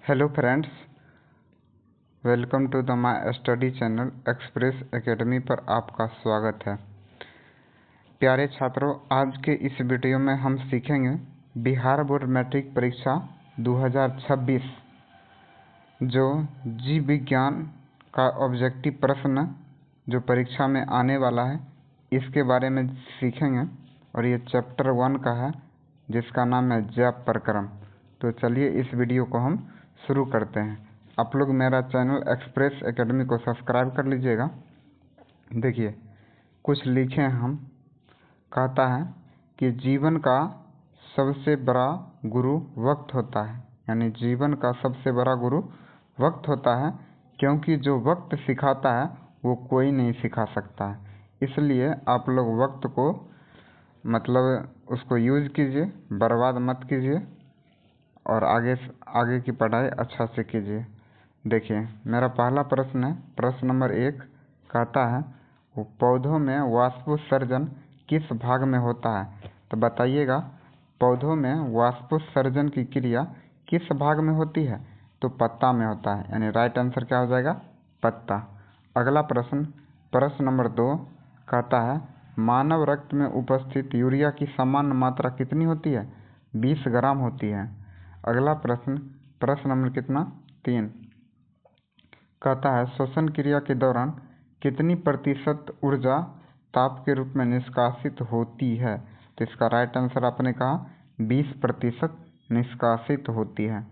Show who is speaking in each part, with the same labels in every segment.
Speaker 1: Hello friends, welcome to the my study channel express academy पर आपका स्वागत है। प्यारे छात्रों, आज के इस वीडियो में हम सीखेंगे बिहार बोर्ड मैट्रिक परीक्षा 2026 जो जीव विज्ञान का ऑब्जेक्टिव प्रश्न जो परीक्षा में आने वाला है इसके बारे में सीखेंगे और ये चैप्टर 1 का है जिसका नाम है जैव प्रक्रम। तो चलिए इस वीडियो को हम शुरू करते हैं। आप लोग मेरा चैनल एक्सप्रेस एकेडमी को सब्सक्राइब कर लीजिएगा। देखिए कुछ लिखे हम, कहता है कि जीवन का सबसे बड़ा गुरु वक्त होता है, यानी जीवन का सबसे बड़ा गुरु वक्त होता है, क्योंकि जो वक्त सिखाता है वो कोई नहीं सिखा सकता है। इसलिए आप लोग वक्त को उसको यूज कीजिए, बर्बाद मत कीजिए और आगे की पढ़ाई अच्छा से कीजिए। देखिए मेरा पहला प्रश्न है, प्रश्न नंबर 1 कहता है वो पौधों में वाष्पोत्सर्जन किस भाग में होता है। तो बताइएगा पौधों में वाष्पोत्सर्जन की क्रिया किस भाग में होती है। तो पत्ता में होता है, यानी राइट आंसर क्या हो जाएगा, पत्ता। अगला प्रश्न, प्रश्न नंबर 2 कहता है मानव रक्त में उपस्थित यूरिया की सामान्य मात्रा कितनी होती है। 20 ग्राम होती है। अगला प्रश्न, प्रश्न नंबर कितना 3 कहता है श्वसन क्रिया के दौरान कितनी प्रतिशत ऊर्जा ताप के रूप में निष्कासित होती है। तो इसका राइट आंसर आपने कहा 20% निष्कासित होती है।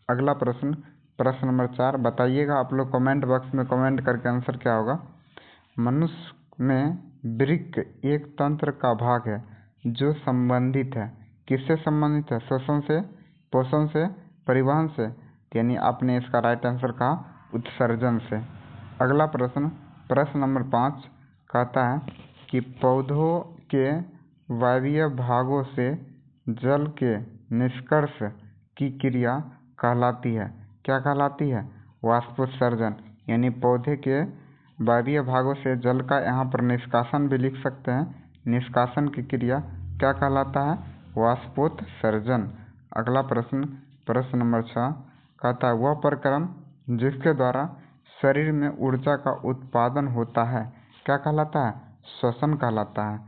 Speaker 1: अगला प्रश्न, प्रश्न नंबर 4 बताइएगा आप लोग कमेंट बॉक्स में कमेंट करके आंसर क्या होगा। मनुष्य में वृक्क एक तंत्र का भाग है जो संबंधित है, किससे संबंधित है, श्वसन से, पोषण से, परिवहन से, यानी आपने इसका राइट आंसर कहा उत्सर्जन से। अगला प्रश्न, प्रश्न नंबर 5 कहता है कि पौधों के वायवीय भागों से जल के निष्कर्ष की क्रिया कहलाती है, क्या कहलाती है, वाष्पोत्सर्जन। यानी पौधे के वायवीय भागों से जल का यहाँ पर निष्कासन भी लिख सकते हैं। निष्कासन की क्रिया क्या कहलाता है, वाष्पोत्सर्जन। अगला प्रश्न, प्रश्न नंबर 6 कहता है वह प्रक्रम जिसके द्वारा शरीर में ऊर्जा का उत्पादन होता है क्या कहलाता है, श्वसन कहलाता है।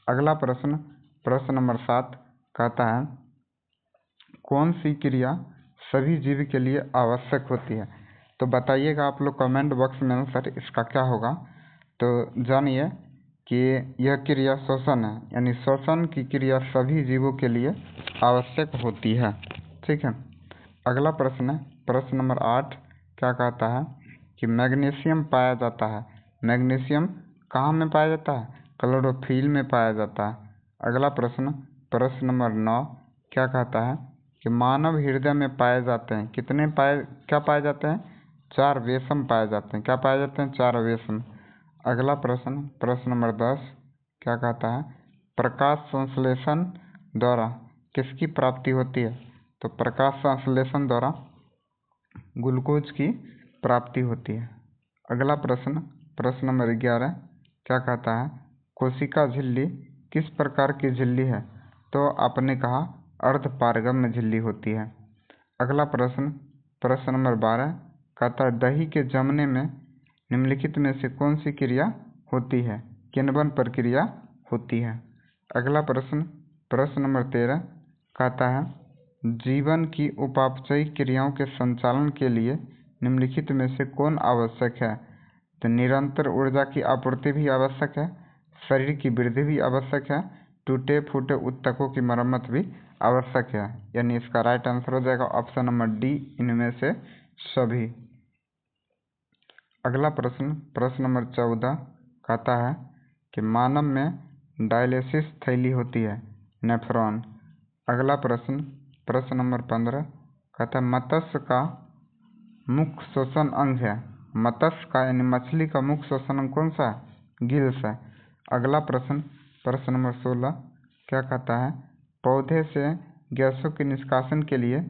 Speaker 1: अगला प्रश्न, प्रश्न नंबर 7 कहता है कौन सी क्रिया सभी जीव के लिए आवश्यक होती है। तो बताइएगा आप लोग कमेंट बॉक्स में आंसर इसका क्या होगा। तो जानिए कि यह क्रिया श्वसन है, यानी श्वसन की क्रिया सभी जीवों के लिए आवश्यक होती है। ठीक है। अगला प्रश्न है, प्रश्न नंबर 8 क्या कहता है कि मैग्नीशियम पाया जाता है। मैग्नीशियम कहाँ में पाया जाता है, क्लोरोफिल में पाया जाता है। अगला प्रश्न, प्रश्न नंबर 9 क्या कहता है कि मानव हृदय में पाए जाते हैं क्या पाए जाते हैं, 4 वेशम पाए जाते हैं, क्या पाए जाते हैं, 4 वेशम। अगला प्रश्न, प्रश्न नंबर 10 क्या कहता है प्रकाश संश्लेषण द्वारा किसकी प्राप्ति होती है। तो प्रकाश संश्लेषण द्वारा ग्लूकोज की प्राप्ति होती है। अगला प्रश्न, प्रश्न नंबर 11 क्या कहता है कोशिका झिल्ली किस प्रकार की झिल्ली है। तो आपने कहा अर्धपारगम्य झिल्ली होती है। अगला प्रश्न, प्रश्न नंबर 12 कहता है दही के जमने में निम्नलिखित में से कौन सी क्रिया होती है, किण्वन प्रक्रिया होती है। अगला प्रश्न, प्रश्न नंबर 13 कहता है जीवन की उपापचयी क्रियाओं के संचालन के लिए निम्नलिखित में से कौन आवश्यक है। तो निरंतर ऊर्जा की आपूर्ति भी आवश्यक है, शरीर की वृद्धि भी आवश्यक है, टूटे फूटे ऊतकों की मरम्मत भी आवश्यक है। यानी इसका राइट आंसर हो जाएगा ऑप्शन नंबर डी, इनमें से सभी। अगला प्रश्न, प्रश्न नंबर 14 कहता है कि मानव में डायलिसिस थैली होती है, नेफ्रॉन। अगला प्रश्न, प्रश्न नंबर 15 कहता है मत्स्य का मुख्य श्वसन अंग है। मत्स्य का यानी मछली का मुख्य श्वसन अंग कौन सा है, गिल्स है। अगला प्रश्न, प्रश्न नंबर 16 क्या कहता है पौधे से गैसों के निष्कासन के लिए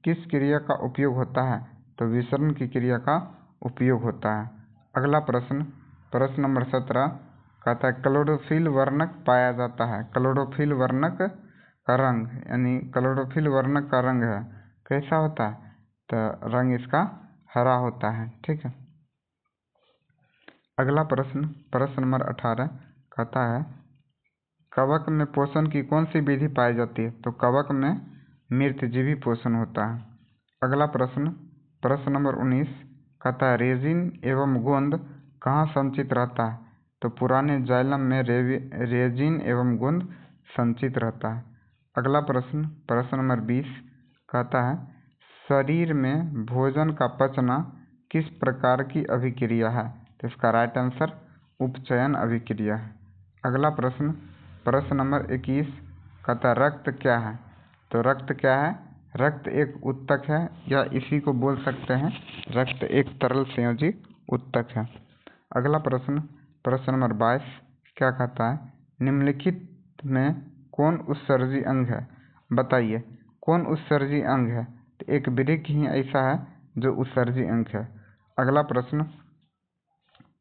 Speaker 1: किस क्रिया का उपयोग होता है। तो विसरण की क्रिया का उपयोग होता है। अगला प्रश्न, प्रश्न नंबर 17 कहता है क्लोरोफिल वर्णक पाया जाता है। क्लोरोफिल वर्णक का रंग, यानी क्लोरोफिल वर्णक का रंग है कैसा होता है, तो रंग इसका हरा होता है। ठीक है। अगला प्रश्न, प्रश्न नंबर 18 कहता है कवक में पोषण की कौन सी विधि पाई जाती है? तो कवक में मृतजीवी पोषण होता है। अगला प्रश्न, प्रश्न नंबर 19 कहता है रेजिन एवं गोंद कहाँ संचित रहता है? तो पुराने जाइलम में रेजिन एवं गोंद संचित रहता है। अगला प्रश्न, प्रश्न नंबर 20 कहता है शरीर में भोजन का पचना किस प्रकार की अभिक्रिया है? तो इसका राइट आंसर उपचयन अभिक्रिया है। अगला प्रश्न, प्रश्न नंबर 21 कहता रक्त क्या है? तो रक्त क्या है? रक्त एक उत्तक है, या इसी को बोल सकते हैं रक्त एक तरल संयोजी उत्तक है। अगला प्रश्न, प्रश्न नंबर 22 क्या कहता है निम्नलिखित में कौन उत्सर्जी अंग है? बताइए कौन उत्सर्जी अंग है? तो एक वृक्क ही ऐसा है जो उत्सर्जी अंग है। अगला प्रश्न,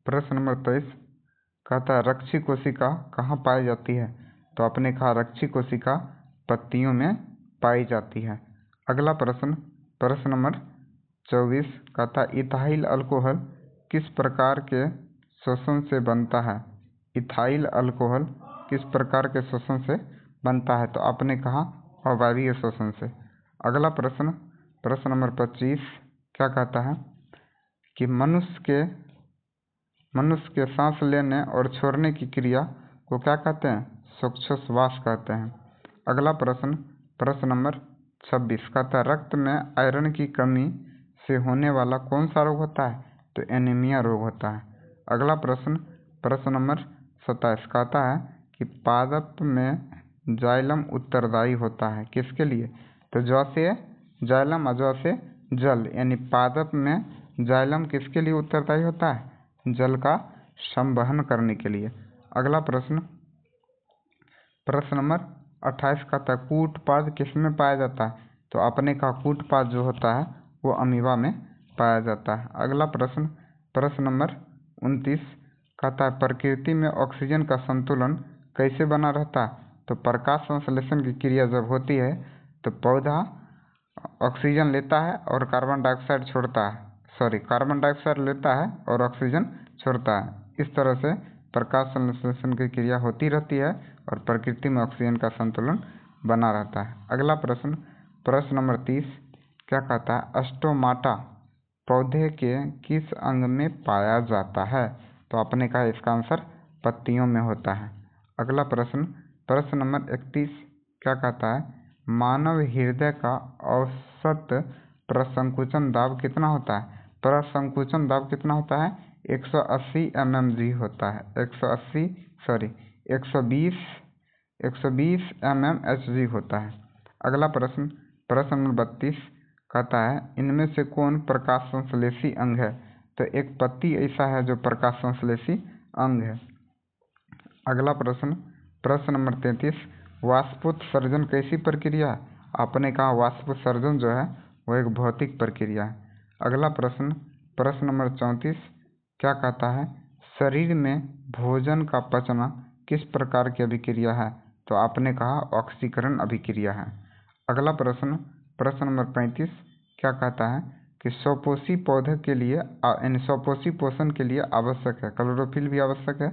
Speaker 1: प्रश्न नंबर 23 कहता है रक्षी कोशिका कहाँ पाई जाती है? तो आपने कहा रक्षी कोशिका पत्तियों में पाई जाती है। अगला प्रश्न, प्रश्न नंबर 24 कहता है इथाइल अल्कोहल किस प्रकार के शोषण से बनता है? इथाइल अल्कोहल किस प्रकार के शोषण से बनता है? तो आपने कहा अवायवीय शोषण से। अगला प्रश्न, प्रश्न नंबर 25 क्या कहता है कि मनुष्य के सांस लेने और छोड़ने की क्रिया को क्या कहते हैं? श्वासोच्छ्वास कहते हैं। अगला प्रश्न, प्रश्न नंबर 26 कहता है रक्त में आयरन की कमी से होने वाला कौन सा रोग होता है? तो एनीमिया रोग होता है। अगला प्रश्न, प्रश्न नंबर 27 कहता है कि पादप में जाइलम उत्तरदायी होता है किसके लिए? तो जौ से जाइलम और जौ से जल, यानी पादप में जाइलम किसके लिए उत्तरदायी होता है? जल का संवहन करने के लिए। अगला प्रश्न, प्रश्न नंबर 28 कहता है कूटपाद किसमें पाया जाता है? तो आपने कहा कूटपाद जो होता है वो अमीबा में पाया जाता है। अगला प्रश्न, प्रश्न नंबर 29 कहता है प्रकृति में ऑक्सीजन का संतुलन कैसे बना रहता है? तो प्रकाश संश्लेषण की क्रिया जब होती है तो पौधा ऑक्सीजन लेता है और कार्बन डाइऑक्साइड छोड़ता है, कार्बन डाइऑक्साइड लेता है और ऑक्सीजन छोड़ता है। इस तरह से प्रकाश संश्लेषण की क्रिया होती रहती है और प्रकृति में ऑक्सीजन का संतुलन बना रहता है। अगला प्रश्न, प्रश्न नंबर 30 क्या कहता है स्टोमाटा पौधे के किस अंग में पाया जाता है? तो आपने कहा इसका आंसर पत्तियों में होता है। अगला प्रश्न, प्रश्न नंबर 31 क्या कहता है मानव हृदय का औसत प्रसंकुचन दाब कितना होता है? प्रसंकुचन दाब कितना होता है? 180 mmG होता है। 120 mmHg होता है। अगला प्रश्न, प्रश्न नंबर 32 कहता है इनमें से कौन प्रकाश संश्लेषी अंग है? तो एक पत्ती ऐसा है जो प्रकाश संश्लेषी अंग है। अगला प्रश्न, प्रश्न नंबर 33 वाष्पोत्सर्जन कैसी प्रक्रिया है? आपने कहा वाष्पोत्सर्जन जो है वो एक भौतिक प्रक्रिया है। अगला प्रश्न, प्रश्न नंबर 34 क्या कहता है शरीर में भोजन का पचना किस प्रकार की अभिक्रिया है? तो आपने कहा ऑक्सीकरण अभिक्रिया है। अगला प्रश्न, प्रश्न नंबर 35 क्या कहता है कि स्वपोषी पौधे के लिए यानी स्वपोषी पोषण के लिए आवश्यक है क्लोरोफिल भी आवश्यक है,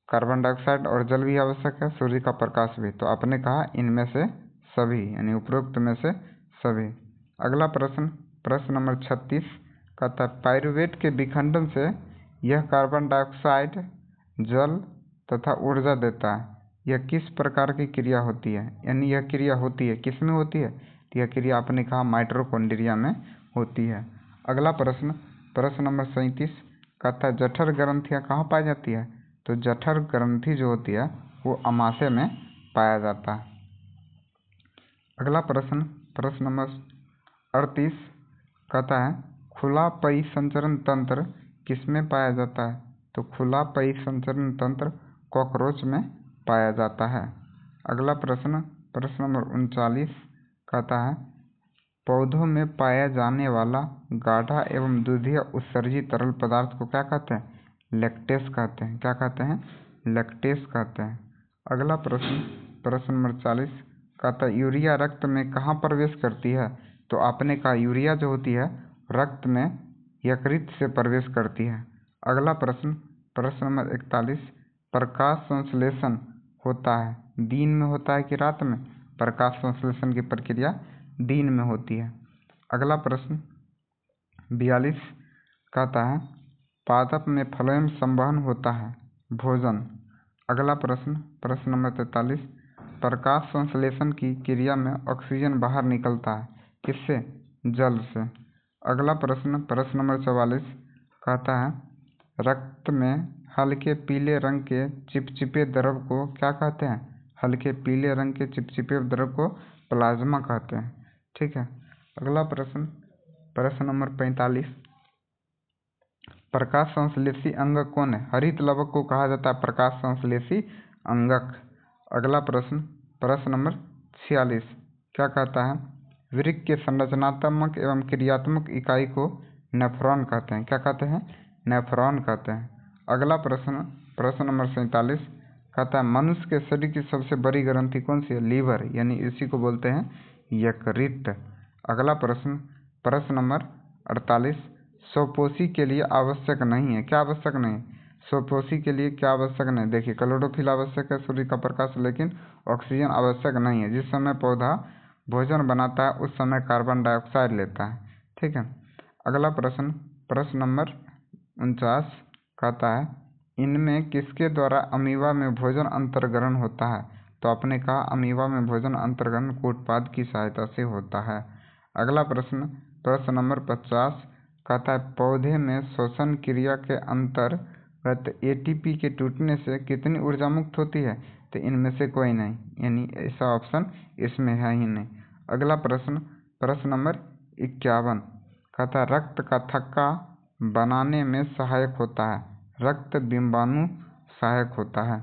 Speaker 1: कार्बन डाइऑक्साइड और जल भी आवश्यक है, सूर्य का प्रकाश भी। तो आपने कहा इनमें से सभी, यानी उपरोक्त में से सभी। अगला प्रश्न, प्रश्न नंबर 36 कहता है पाइरूवेट के विखंडन से यह कार्बन डाइऑक्साइड जल तथा ऊर्जा देता है। यह किस प्रकार की क्रिया होती है? यानी यह क्रिया होती है किस में होती है? तो यह क्रिया आपने कहा माइटोकॉन्ड्रिया में होती है। अगला प्रश्न, प्रश्न नंबर 37 कहता है जठर ग्रंथियाँ कहाँ पाई जाती है? तो जठर ग्रंथि जो होती है वो अमाशय में पाया जाता है। अगला प्रश्न, प्रश्न नंबर 38 कहता है खुला परिसंचरण तंत्र किसमें पाया जाता है? तो खुला परिसंचरण तंत्र कॉकरोच में पाया जाता है। अगला प्रश्न, प्रश्न नंबर 39 कहता है पौधों में पाया जाने वाला गाढ़ा एवं दूधिया उत्सर्जी तरल पदार्थ को क्या कहते हैं? लैक्टेस कहते हैं। क्या कहते हैं? लैक्टेस कहते हैं। अगला प्रश्न, प्रश्न नंबर 40 कहता है यूरिया रक्त में कहाँ प्रवेश करती है? तो आपने कहा यूरिया जो होती है रक्त में यकृत से प्रवेश करती है। अगला प्रश्न, प्रश्न नंबर 41, प्रकाश संश्लेषण होता है दिन में होता है कि रात में? प्रकाश संश्लेषण की प्रक्रिया दिन में होती है। अगला प्रश्न 42 कहता है पादप में फ्लोएम संवहन होता है भोजन। अगला प्रश्न, प्रश्न नंबर 43, प्रकाश संश्लेषण की क्रिया में ऑक्सीजन बाहर निकलता है किससे? जल से। अगला प्रश्न, प्रश्न नंबर 44 कहता है रक्त में हल्के पीले रंग के चिपचिपे द्रव को क्या कहते हैं? हल्के पीले रंग के चिपचिपे द्रव को प्लाज्मा कहते हैं। ठीक है। अगला प्रश्न, प्रश्न नंबर 45, प्रकाश संश्लेषी अंगक कौन है? हरित लवक को कहा जाता है प्रकाश संश्लेषी अंगक। अगला प्रश्न, प्रश्न नंबर 46 क्या कहता है वृक्क के संरचनात्मक एवं क्रियात्मक इकाई को नेफ्रॉन कहते हैं। क्या कहते हैं? नेफ्रॉन कहते हैं। अगला प्रश्न, प्रश्न नंबर 47 कहता है मनुष्य के शरीर की सबसे बड़ी ग्रंथि कौन सी है? लीवर, यानी इसी को बोलते हैं यकृत। अगला प्रश्न, प्रश्न नंबर 48, स्वपोषी के लिए आवश्यक नहीं है। क्या आवश्यक नहीं? स्वपोषी के लिए क्या आवश्यक नहीं? देखिए क्लोरोफिल आवश्यक है सूर्य का प्रकाश, लेकिन ऑक्सीजन आवश्यक नहीं है। जिस समय पौधा भोजन बनाता है उस समय कार्बन डाइऑक्साइड लेता है। ठीक है। अगला प्रश्न, प्रश्न नंबर 49 कहता है इनमें किसके द्वारा अमीबा में भोजन अंतर्ग्रहण होता है? तो आपने कहा अमीबा में भोजन अंतर्ग्रहण कूटपाद की सहायता से होता है। अगला प्रश्न, प्रश्न नंबर 50 कहता है पौधे में श्वसन क्रिया के अंतर्गत एटीपी के टूटने से कितनी ऊर्जा मुक्त होती है? तो इनमें से कोई नहीं, यानी ऐसा ऑप्शन इसमें है ही नहीं। अगला प्रश्न, प्रश्न नंबर 51 कहता है रक्त का थक्का बनाने में सहायक होता है। रक्त बिंबाणु सहायक होता है।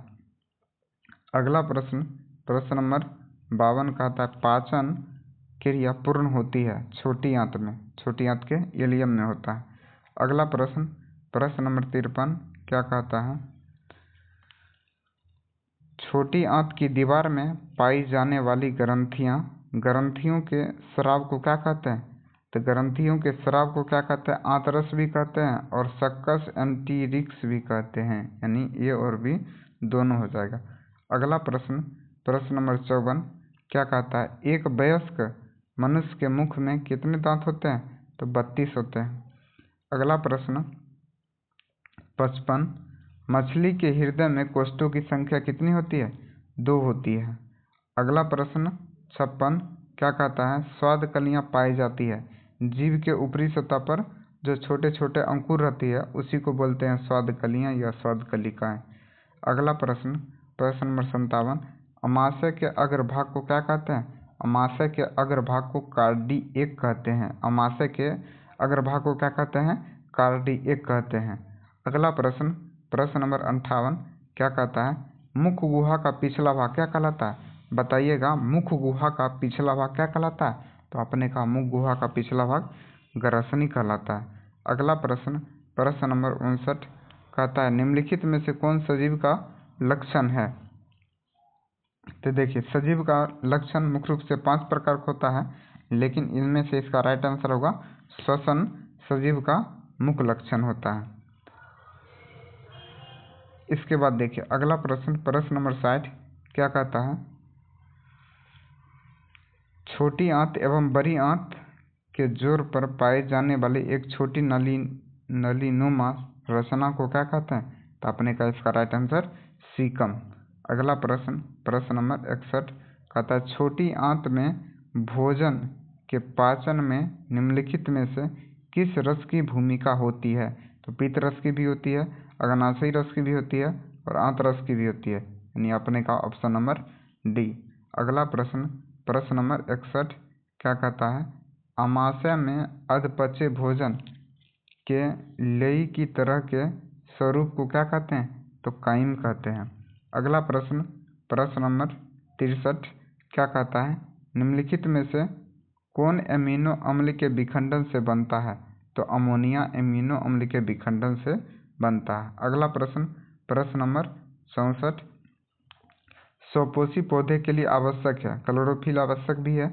Speaker 1: अगला प्रश्न, प्रश्न नंबर 52 कहता है पाचन क्रिया पूर्ण होती है छोटी आंत में, छोटी आंत के इलियम में होता है। अगला प्रश्न, प्रश्न नंबर 53 क्या कहता है छोटी आंत की दीवार में पाई जाने वाली ग्रंथियों के स्राव को क्या कहते हैं? तो ग्रंथियों के स्राव को क्या कहते हैं? आंतरस भी कहते हैं और सक्कस एंटीरिक्स भी कहते हैं, यानी ए और बी दोनों हो जाएगा। अगला प्रश्न, प्रश्न नंबर 54 क्या कहता है एक वयस्क मनुष्य के मुख में कितने दांत होते हैं? तो 32 होते हैं। अगला प्रश्न 55 मछली के हृदय में कोष्ठों की संख्या कितनी होती है? 2 होती है। अगला प्रश्न 56 क्या कहता है स्वाद कलियां पाई जाती है जीव के ऊपरी सतह पर जो छोटे छोटे अंकुर रहती है उसी को बोलते हैं स्वाद कलियां या स्वाद कलिकाएं। अगला प्रश्न, प्रश्न नंबर 57 अमाशय के अग्रभाग को क्या कहते हैं? अमाशय के अग्रभाग को कार्डिएक कहते हैं। अमाशय के अग्रभाग को क्या कहते हैं? कार्डिएक कहते हैं। अगला प्रश्न, प्रश्न नंबर 58 क्या कहता है मुख गुहा का पिछला भाग क्या कहलाता है? बताइएगा मुख गुहा का पिछला भाग क्या कहलाता है? तो आपने कहा मुख गुहा का पिछला भाग ग्रसनी कहलाता है। अगला प्रश्न, प्रश्न नंबर 59 कहता है निम्नलिखित में से कौन सजीव का लक्षण है? तो देखिए सजीव का लक्षण मुख्य रूप से 5 प्रकार का होता है, लेकिन इनमें से इसका राइट आंसर होगा श्वसन सजीव का मुख्य लक्षण होता है। इसके बाद देखिए अगला प्रश्न, प्रश्न नंबर 60 क्या कहता है छोटी आंत एवं बड़ी आंत के जोड़ पर पाए जाने वाली एक छोटी नलीनुमा रचना को क्या कहते हैं? तो आपने कहा इसका राइट आंसर सीकम। अगला प्रश्न, प्रश्न नंबर 61 कहता है छोटी आंत में भोजन के पाचन में निम्नलिखित में से किस रस की भूमिका होती है? तो पित्त रस की भी होती है, अग्नाशयी रस की भी होती है और आंत रस की भी होती है, यानी आपने कहा ऑप्शन नंबर डी। अगला प्रश्न, प्रश्न नंबर 61 क्या कहता है अमाशय में अधपचे भोजन के लेई की तरह के स्वरूप को क्या कहते हैं? तो काइम कहते हैं। अगला प्रश्न, प्रश्न नंबर 63 क्या कहता है निम्नलिखित में से कौन एमिनो अम्ल के विखंडन से बनता है? तो अमोनिया एमिनो अम्ल के विखंडन से बनता है। अगला प्रश्न, प्रश्न नंबर 64 स्वपोषी पौधे के लिए आवश्यक है क्लोरोफिल आवश्यक भी है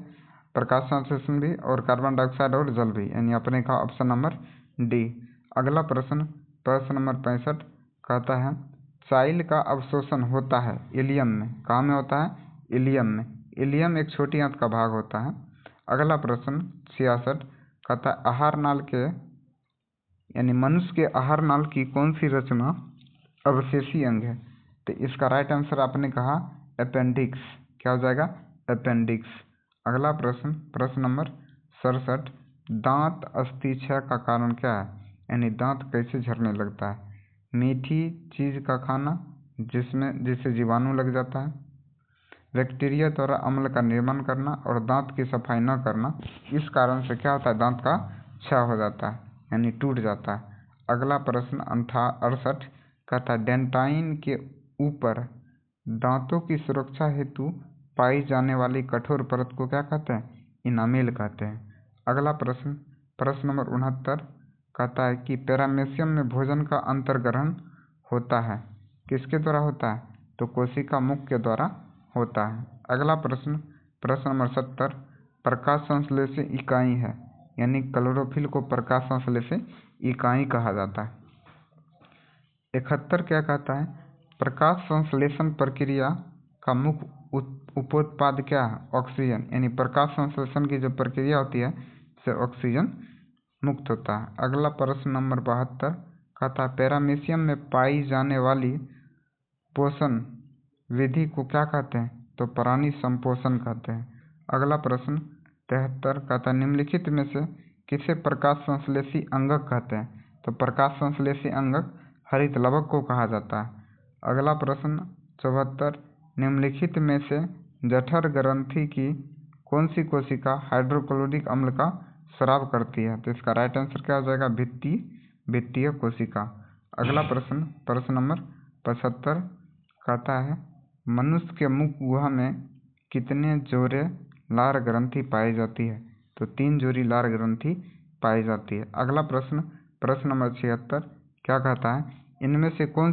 Speaker 1: प्रकाश संश्लेषण भी और कार्बन डाइऑक्साइड और जल भी, यानी अपने का ऑप्शन नंबर डी। अगला प्रश्न, प्रश्न नंबर 65 कहता है चाइल का अवशोषण होता है इलियम में। कहाँ में होता है? इलियम में। इलियम एक छोटी आंत का भाग होता है। अगला प्रश्न 66 कहता है आहार नाल के यानी मनुष्य के आहार नाल की कौन सी रचना अवशेषी अंग है? तो इसका राइट आंसर आपने कहा अपेंडिक्स। क्या हो जाएगा? अपेंडिक्स। अगला प्रश्न, प्रश्न नंबर 67 दांत अस्थि क्षय का कारण क्या है? यानी दांत कैसे झड़ने लगता है? मीठी चीज का खाना जिससे जीवाणु लग जाता है, बैक्टीरिया द्वारा अम्ल का निर्माण करना और दांत की सफाई न करना, इस कारण से क्या होता है? दांत का क्षय हो जाता है यानी टूट जाता है। अगला प्रश्न 68 कहता है डेंटाइन के ऊपर दांतों की सुरक्षा हेतु पाई जाने वाली कठोर परत को क्या कहते हैं? इनामेल कहते हैं। अगला प्रश्न, प्रश्न नंबर 69 कहता है कि पैरामेशियम में भोजन का अंतर्ग्रहण होता है, किसके द्वारा होता है? तो कोशिका मुख के द्वारा होता है। अगला प्रश्न, प्रश्न नंबर 70 प्रकाश संश्लेषी इकाई है, यानी क्लोरोफिल को प्रकाश संश्लेषी इकाई कहा जाता है। 71 क्या कहता है? प्रकाश संश्लेषण प्रक्रिया का मुख्य उपोत्पाद क्या है? ऑक्सीजन, यानी प्रकाश संश्लेषण की जो प्रक्रिया होती है इससे ऑक्सीजन मुक्त होता है। अगला प्रश्न नंबर 72 कहता है पैरामीशियम में पाई जाने वाली पोषण विधि को क्या कहते हैं? तो प्राणी संपोषण कहते हैं। अगला प्रश्न 73 कहता है निम्नलिखित में से किसे प्रकाश संश्लेषी अंगक कहते हैं? तो प्रकाश संश्लेषी अंगक हरित लवक को कहा जाता है। अगला प्रश्न 74 निम्नलिखित में से जठर ग्रंथि की कौन सी कोशिका हाइड्रोक्लोरिक अम्ल का स्राव करती है? तो इसका राइट आंसर क्या हो जाएगा? भित्तीय कोशिका। अगला प्रश्न, प्रश्न नंबर 75 कहता है मनुष्य के मुख गुहा में कितने जोड़े लार ग्रंथि पाई जाती है? तो 3 जोड़ी लार ग्रंथि पाई जाती है। अगला प्रश्न, प्रश्न नंबर 76 क्या कहता है इनमें से कौन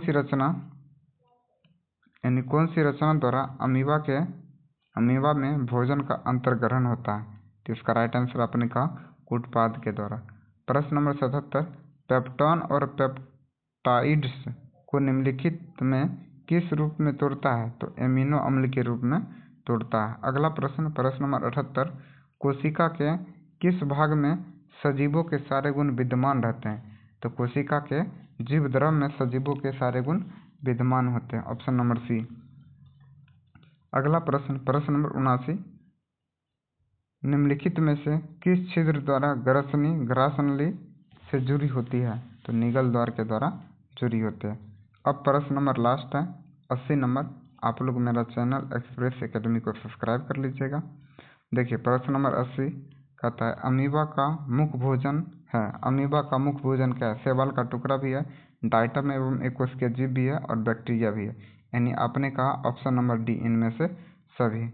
Speaker 1: सी रचना द्वारा अमीबा में भोजन का अंतर्ग्रहण होता है? तो इसका राइट आंसर आपने कहा कूटपाद के द्वारा। प्रश्न नंबर 77 पेप्टॉन और पेप्टाइड्स को निम्नलिखित में किस रूप में तोड़ता है? तो एमिनो अम्ल के रूप में तोड़ता है। अगला प्रश्न, प्रश्न नंबर 78 कोशिका के किस भाग में सजीवों के सारे गुण विद्यमान रहते हैं? तो कोशिका के जीव द्रव में सजीवों के सारे गुण विद्यमान होते हैं, ऑप्शन नंबर सी। अगला प्रश्न, प्रश्न नंबर 79 निम्नलिखित में से किस छिद्र द्वारा ग्रासनली से जुड़ी होती है? तो निगल द्वार के द्वारा जुड़ी होते हैं। अब प्रश्न नंबर लास्ट है 80 नंबर। आप लोग मेरा चैनल एक्सप्रेस एकेडमी को सब्सक्राइब कर लीजिएगा। देखिए प्रश्न नंबर 80 कहता है अमीबा का मुख्य भोजन है। अमीबा का मुख्य भोजन क्या है? शैवाल का टुकड़ा भी है, डाइटम एवं एक कोशिकीय जीव भी है और बैक्टीरिया भी है, यानी आपने कहा ऑप्शन नंबर डी इनमें से सभी।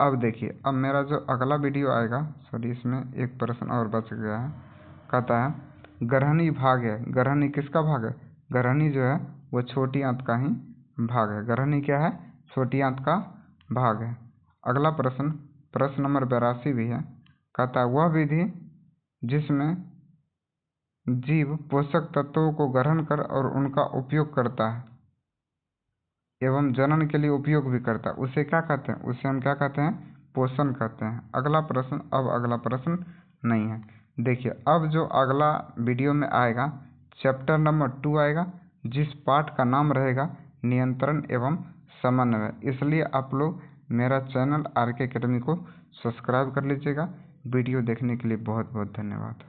Speaker 1: अब देखिए, अब मेरा जो अगला वीडियो आएगा, सॉरी इसमें एक प्रश्न और बच गया है। कहता है ग्रहणी भाग है। ग्रहणी किसका भाग है? ग्रहणी जो है वो छोटी आंत का ही भाग है। ग्रहणी क्या है? छोटी आंत का भाग है। अगला प्रश्न, प्रश्न नंबर 82 भी है। कहता है वह विधि जिसमें जीव पोषक तत्वों को ग्रहण कर और उनका उपयोग करता है एवं जनन के लिए उपयोग भी करता है, उसे क्या कहते हैं? उसे हम क्या कहते हैं? पोषण कहते हैं। अगला प्रश्न, अब अगला प्रश्न नहीं है। देखिए अब जो अगला वीडियो में आएगा चैप्टर नंबर 2 आएगा, जिस पाठ का नाम रहेगा नियंत्रण एवं समन्वय। इसलिए आप लोग मेरा चैनल RK एकेडमी को सब्सक्राइब कर लीजिएगा। वीडियो देखने के लिए बहुत बहुत धन्यवाद।